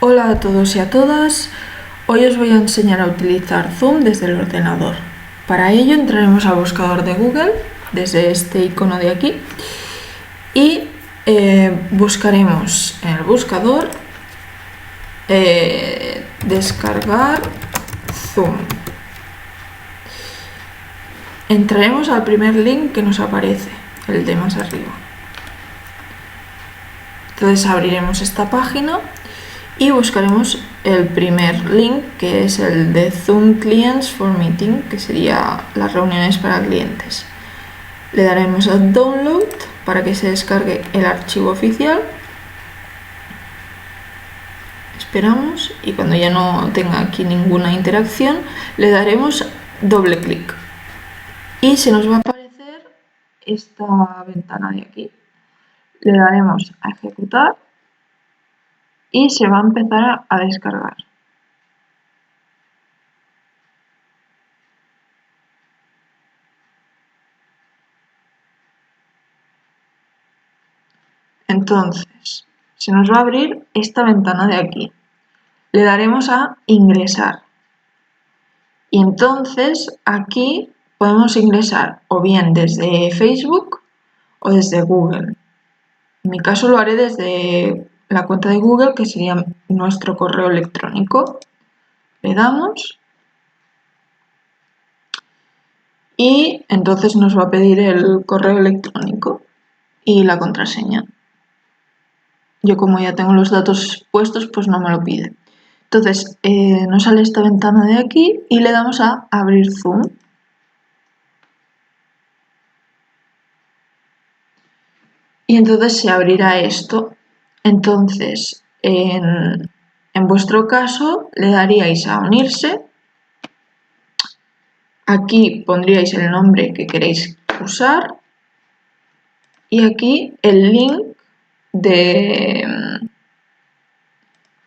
Hola a todos y a todas, hoy os voy a enseñar a utilizar Zoom desde el ordenador. Para ello entraremos al buscador de Google, desde este icono de aquí, y buscaremos en el buscador descargar Zoom. Entraremos al primer link que nos aparece, el de más arriba. Entonces abriremos esta página y buscaremos el primer link, que es el de Zoom Clients for Meeting, que sería las reuniones para clientes. Le daremos a Download para que se descargue el archivo oficial. Esperamos y cuando ya no tenga aquí ninguna interacción le daremos doble clic y se nos va a aparecer esta ventana de aquí. Le daremos a ejecutar y se va a empezar a descargar. Entonces, se nos va a abrir esta ventana de aquí. Le daremos a ingresar. Y entonces aquí podemos ingresar o bien desde Facebook o desde Google. En mi caso lo haré desde la cuenta de Google, que sería nuestro correo electrónico. Le damos y entonces nos va a pedir el correo electrónico y la contraseña. Yo como ya tengo los datos puestos, pues no me lo pide. Entonces nos sale esta ventana de aquí y le damos a abrir Zoom. Y entonces se abrirá esto. Entonces, en vuestro caso, le daríais a unirse. Aquí pondríais el nombre que queréis usar. Y aquí el link de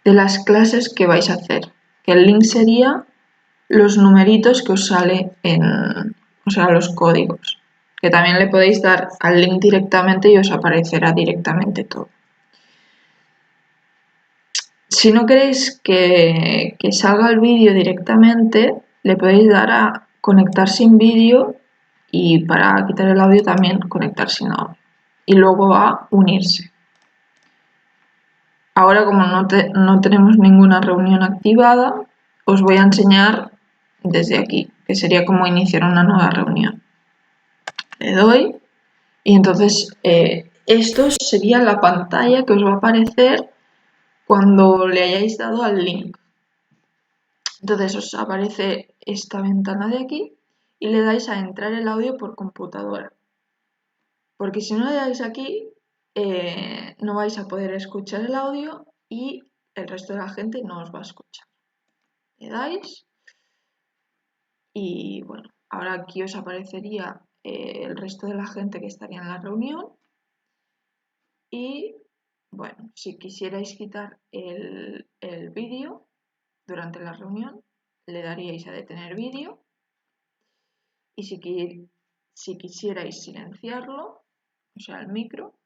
las clases que vais a hacer. Que el link sería los numeritos que os sale o sea, los códigos. Que también le podéis dar al link directamente y os aparecerá directamente todo. Si no queréis que salga el vídeo directamente, le podéis dar a conectar sin vídeo y para quitar el audio también conectar sin audio. Y luego a unirse. Ahora, como no tenemos ninguna reunión activada, os voy a enseñar desde aquí, que sería como iniciar una nueva reunión. Le doy y entonces esto sería la pantalla que os va a aparecer cuando le hayáis dado al link. Entonces os aparece esta ventana de aquí y le dais a entrar el audio por computadora. Porque si no le dais aquí, no vais a poder escuchar el audio y el resto de la gente no os va a escuchar. Le dais y bueno, ahora aquí os aparecería el resto de la gente que estaría en la reunión. Y bueno, si quisierais quitar el vídeo durante la reunión, le daríais a detener vídeo. Y si quisierais silenciarlo, o sea, el micro,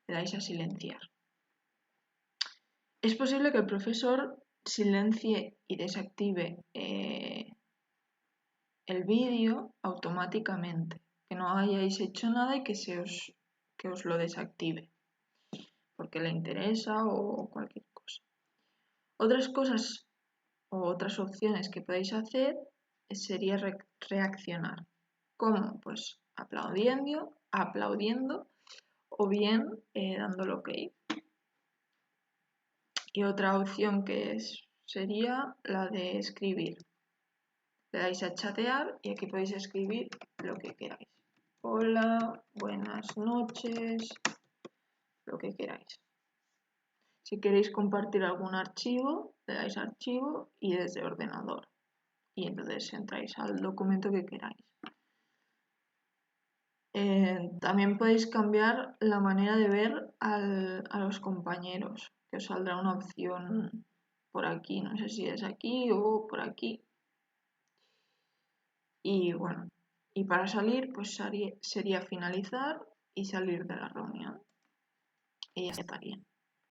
le dais a silenciar. Es posible que el profesor silencie y desactive el vídeo automáticamente, que no hayáis hecho nada y que os lo desactive, porque le interesa o cualquier cosa. Otras cosas o otras opciones que podéis hacer sería reaccionar. ¿Cómo? Pues aplaudiendo o bien dándole OK. Y otra opción que sería la de escribir. Le dais a chatear y aquí podéis escribir lo que queráis. Hola, buenas noches, lo que queráis. Si queréis compartir algún archivo, le dais a archivo y desde ordenador. Y entonces entráis al documento que queráis. También podéis cambiar la manera de ver a los compañeros, que os saldrá una opción por aquí, no sé si es aquí o por aquí. Y bueno, y para salir pues sería finalizar y salir de la reunión. Y ya estaría.